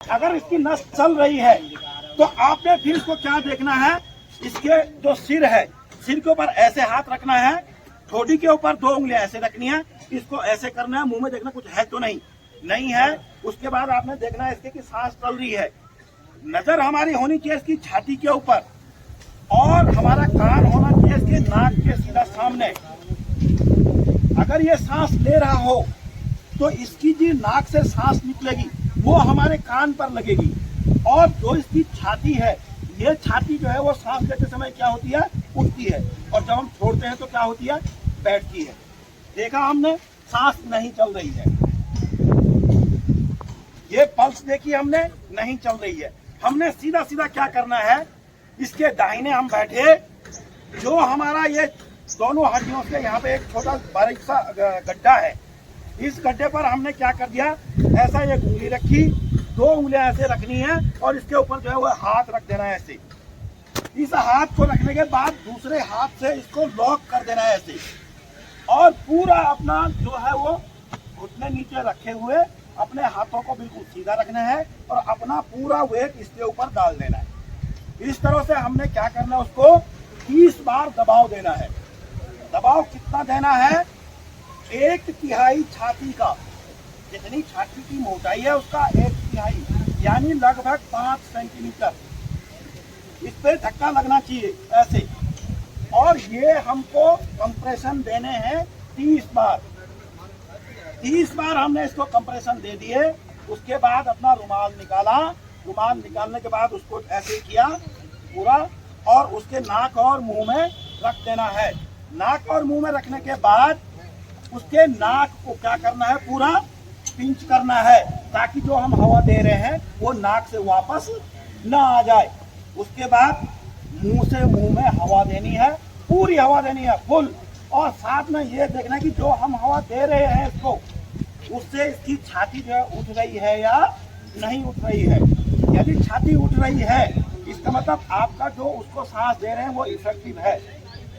अगर इसकी नस चल रही है तो आपने फिर इसको क्या देखना है, इसके जो सिर है, सिर के ऊपर ऐसे हाथ रखना है, ठोडी के ऊपर 2 उंगलियां ऐसे रखनी है, इसको ऐसे करना है, मुंह में देखना कुछ है तो नहीं है। उसके बाद आपने देखना है इसके कि सांस चल रही है। नजर हमारी होनी चाहिए इसकी छाती के ऊपर और हमारा कान होना चाहिए इसके नाक के सीधा सामने। अगर ये सांस ले रहा हो तो इसकी जो नाक से सांस निकलेगी वो हमारे कान पर लगेगी और जो इसकी छाती है, ये छाती जो है वो सांस लेते समय क्या होती है, उठती है और जब हम छोड़ते हैं तो क्या होती है, बैठती है। देखा हमने, सांस नहीं चल रही है। ये पल्स देखी हमने, नहीं चल रही है। हमने सीधा सीधा क्या करना है, इसके दाहिने हम बैठे, जो हमारा ये दोनों हड्डियों से यहाँ पे एक छोटा बारीक सा गड्ढा है, इस गड्ढे पर हमने क्या कर दिया, ऐसा एक उंगली रखी, 2 उंगलियां ऐसे रखनी है और इसके ऊपर जो है वो हाथ रख देना है ऐसे। इस हाथ को रखने के बाद दूसरे हाथ से इसको लॉक कर देना है ऐसे और पूरा अपना जो है वो घुटने नीचे रखे हुए अपने हाथों को बिल्कुल सीधा रखना है और अपना पूरा वेट इसके ऊपर डाल देना है। इस तरह से हमने क्या करना है, उसको 30 बार दबाव देना है। दबाव कितना देना है, 1/3 छाती का, जितनी छाती की मोटाई है उसका 1/3 यानी लगभग 5 सेंटीमीटर इस पे धक्का लगना चाहिए ऐसे। और ये हमको कंप्रेशन देने हैं 30 बार। 30 बार हमने इसको कंप्रेशन दे दिए। उसके बाद अपना रुमाल निकाला, रुमाल निकालने के बाद उसको ऐसे किया पूरा और उसके नाक और मुंह में रख देना है। नाक और मुंह में रखने के बाद उसके नाक को क्या करना है, पूरा पिंच करना है ताकि जो हम हवा दे रहे हैं वो नाक से वापस ना आ जाए। उसके बाद मुंह से मुंह में हवा देनी है, पूरी हवा देनी है फुल। और साथ में ये देखना है कि जो हम हवा दे रहे हैं इसको, उससे इसकी छाती जो है उठ रही है या नहीं उठ रही है। यदि छाती उठ रही है इसका मतलब आपका जो उसको सांस दे रहे हैं वो इफेक्टिव है।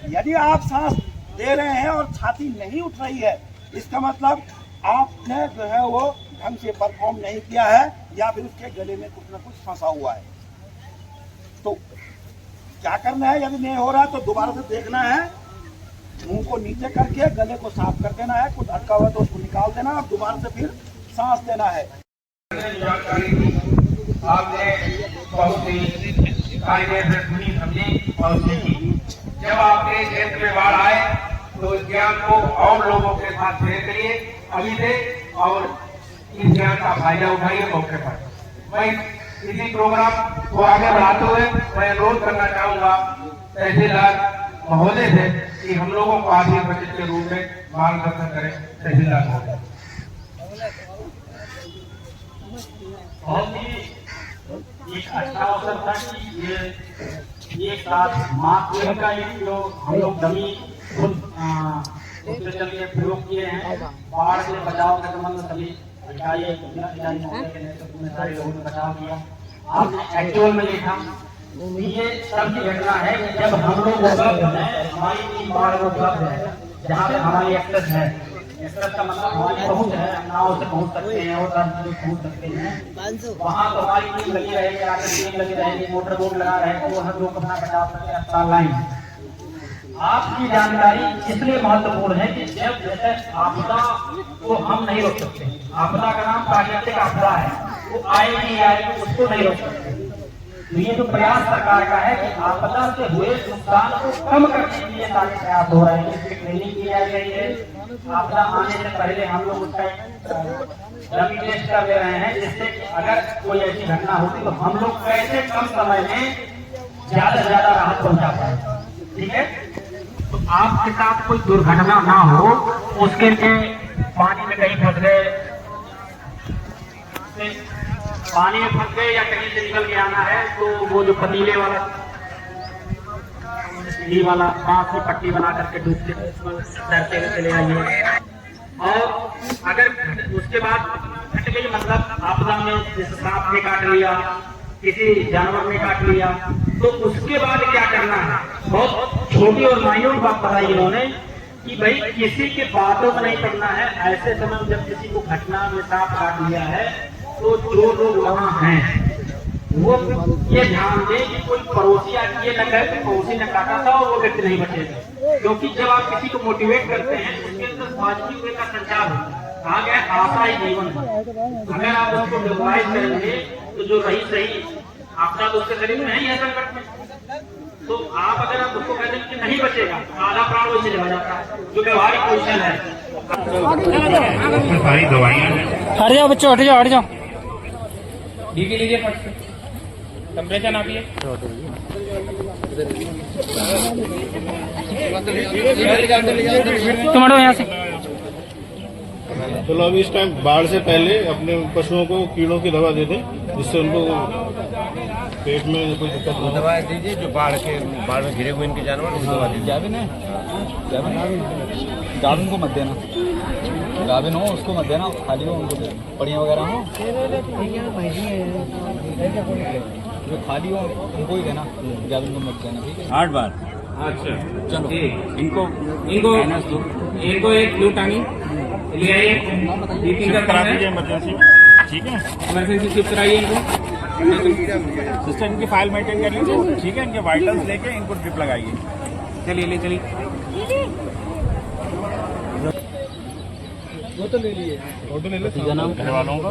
यदि आप सांस दे रहे हैं और छाती नहीं उठ रही है इसका मतलब आपने जो है वो ढंग से परफॉर्म नहीं किया है या फिर उसके गले में कुछ ना कुछ फंसा हुआ है। तो क्या करना है, यदि नहीं हो रहा है तो दोबारा से देखना है, मुंह को नीचे करके गले को साफ कर देना है, कुछ अटका हुआ तो उसको निकाल देना और दोबारा से फिर सांस देना है। आपने बहुत ही जब आपके क्षेत्र में बाढ़ आए तो इस ज्ञान को और लोगों के साथ शेयर करिए अभी से और इस ज्ञान का फायदा उठाइए मौके पर। मैं इसी प्रोग्राम को आगे बढ़ाते हुए मैं अनुरोध करना चाहूंगा तहसीलदार महोदय से कि हम लोगों को आर्थिक बचत के रूप में मार्गदर्शन करें। तहसीलदार महोदय बहुत ही एक अच्छा अवसर था कि ये साथ मार्क का एक जो हम लोग डमी उससे चल के प्रयोग किए हैं, बाढ़ से बचाव के संबंध सभी सारे लोगों ने बचाव किया। आपने एक्चुअल में देखा ये सब की घटना है कि जब हम लोग उपलब्ध हैं, हमारी टीम बाढ़ उपलब्ध है, जहाँ पे हमारी एक्सेस है, एक्सेस का मतलब हमारी पहुँच है, हम नाव से पहुँच सकते हैं और पहुँच सकते हैं, वहाँ तो हमारी टीम लगी रहेगी, आगे टीम लगी रहेगी, मोटर बोट लगा रहे तो हम लोग अपना बचाव करके अस्पताल लाएंगे। आपकी जानकारी इसलिए महत्वपूर्ण है कि जब जैसे आपदा को हम नहीं रोक सकते, आपदा का नाम प्राकृतिक आपदा है, वो आएगी आएगी उसको नहीं रोक सकते। तो ये जो प्रयास सरकार का है कि आपदा से हुए नुकसान को कम करने के लिए सारे प्रयास हो रहे हैं, इसकी ट्रेनिंग की जा रही है। आपदा आने से पहले हम लोग उसका डमी टेस्ट कर ले रहे हैं जिससे कि अगर कोई ऐसी घटना होती तो हम लोग कैसे कम समय में ज्यादा से ज्यादा राहत पहुंचा पाए। ठीक है, तो आपके साथ कोई दुर्घटना ना हो उसके लिए पानी में कहीं फंस गए, पानी में फंस गए या कहीं से निकल के आना है तो वो जो पतीले वाला बांस की पट्टी बना करके डूबते डरते हुए चले आइए। और अगर उसके बाद घट गई मतलब आपदा में जैसे सांप ने काट लिया, किसी जानवर ने काट लिया, तो उसके बाद क्या करना है। बहुत छोटी और माइन्यूट बात बताई इन्होंने कि भाई किसी के बातों में नहीं पड़ना है। ऐसे समय जब किसी को घटना में सांप काट लिया है तो जो लोग वहाँ हैं वो ये ध्यान दें कि कोई पड़ोसी आज ये न कहे कि पड़ोसी ने काटा था और वो व्यक्ति नहीं बचेगा, क्योंकि जब आप किसी को मोटिवेट करते हैं तो उसके अंदर पॉजिटिव वे का संचार होता है। कहा गया आशा ही जीवन है। अगर आप उसको डिवाइस करेंगे तो जो सही आपदा तो उसके शरीर में नहीं है संकट में, तो आप अगर आप उसको कहते हैं कि नहीं बचेगा तो आधा प्राण वैसे चला जाता है, जो व्यवहारिक क्वेश्चन है। सारी दवाइयाँ हैं। हट जाओ बच्चों, हट जाओ, हट जाओ। लीजिए लीजिए फट से टेम्परेचर नापिए। तुम हटो यहाँ से। चलो अभी इस टाइम बाढ़ से पहले अपने पशुओं को कीड़ों की दवा दे दें, जिससे उनको पेट में कोई दिक्कत नहीं। दवा दीजिए जो बाढ़ में घिरे हुए इनके जानवर उनको दवा दीजिए। गाभिन को मत देना, गाभिन हो उसको मत देना, खाली हो उनको पड़ियाँ वगैरह हो जो खाली हो उनको ही देना, गाभिन को मत देना। ठीक है 8 बार। अच्छा चलो इनको एक फ्लू टांगी ले आइए, मीटिंग का करा दीजिए इमरजेंसी। ठीक है इमरजेंसी शिफ्ट कराइए इनको। सिस्टर इनकी फाइल मेंटेन कर लीजिए। ठीक है, इनके वाइटल्स लेके इनको ड्रिप लगाइए। चलिए ले चलिए। फोटो ले लो नाम घर वालों का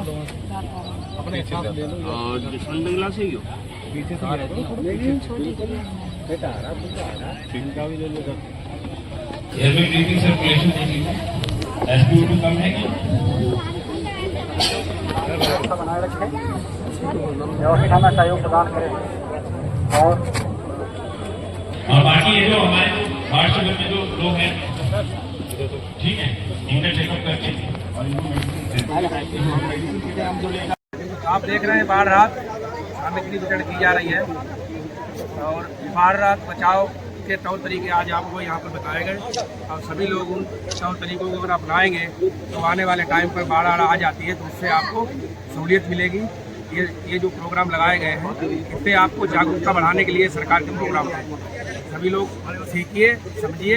अपने हिसाब से ले लो। और दुश्मन बंगला से ही हो पीछे से बेटा आ रहा इनका भी ले लो सर। एयर में ब्रीथिंग सर्कुलेशन देखिए, SpO2 कम है क्या? बनाए रखें, व्यवस्था में सहयोग प्रदान करें। और बाकी ये जो हमारे बाढ़ से में जो लोग हैं, ठीक है, इनका चेकअप करके आप देख रहे हैं बाढ़ राहत सामग्री वितरण की जा रही है और बाढ़ राहत बचाव के तौर तरीके आज आपको यहाँ पर बताए गए और सभी लोग उन तौर तरीकों को अगर अपनाएंगे तो आने वाले टाइम पर बाढ़ आ जाती है तो उससे आपको सहूलियत मिलेगी। ये जो प्रोग्राम लगाए गए हैं इससे आपको जागरूकता बढ़ाने के लिए सरकार के प्रोग्राम हैं। सभी लोग सीखिए, समझिए।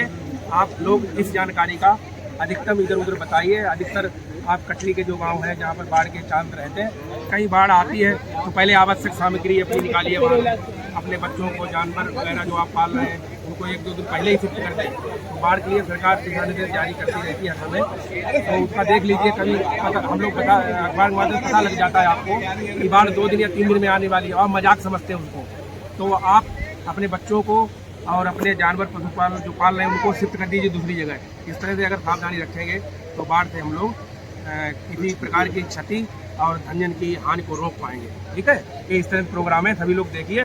आप लोग इस जानकारी का अधिकतम इधर उधर बताइए। अधिकतर आप कटनी के जो गांव हैं जहां पर बाढ़ के चांस रहते हैं, कहीं बाढ़ आती है तो पहले आवश्यक सामग्री अपनी निकालिए, वहाँ अपने बच्चों को, जानवर वगैरह जो आप पाल रहे हैं उनको 1-2 दिन पहले ही शिफ्ट कर दें। तो बाढ़ के लिए सरकार दिशा निर्देश जारी करती रहती है हमें, तो उसका देख लीजिए। कभी हम लोग अखबार के माध्यम से पता लग जाता है आपको कि बाढ़ 2 दिन या 3 दिन में आने वाली है और मजाक समझते हैं उसको। तो आप अपने बच्चों को और अपने जानवर पशुपालन जो पाल रहे हैं उनको शिफ्ट कर दीजिए दूसरी जगह। इस तरह से अगर सावधानी रखेंगे तो बाढ़ से हम लोग किसी प्रकार की क्षति और धन की हानि को रोक पाएंगे। ठीक है, ये इस तरह के प्रोग्राम है, सभी लोग देखिए।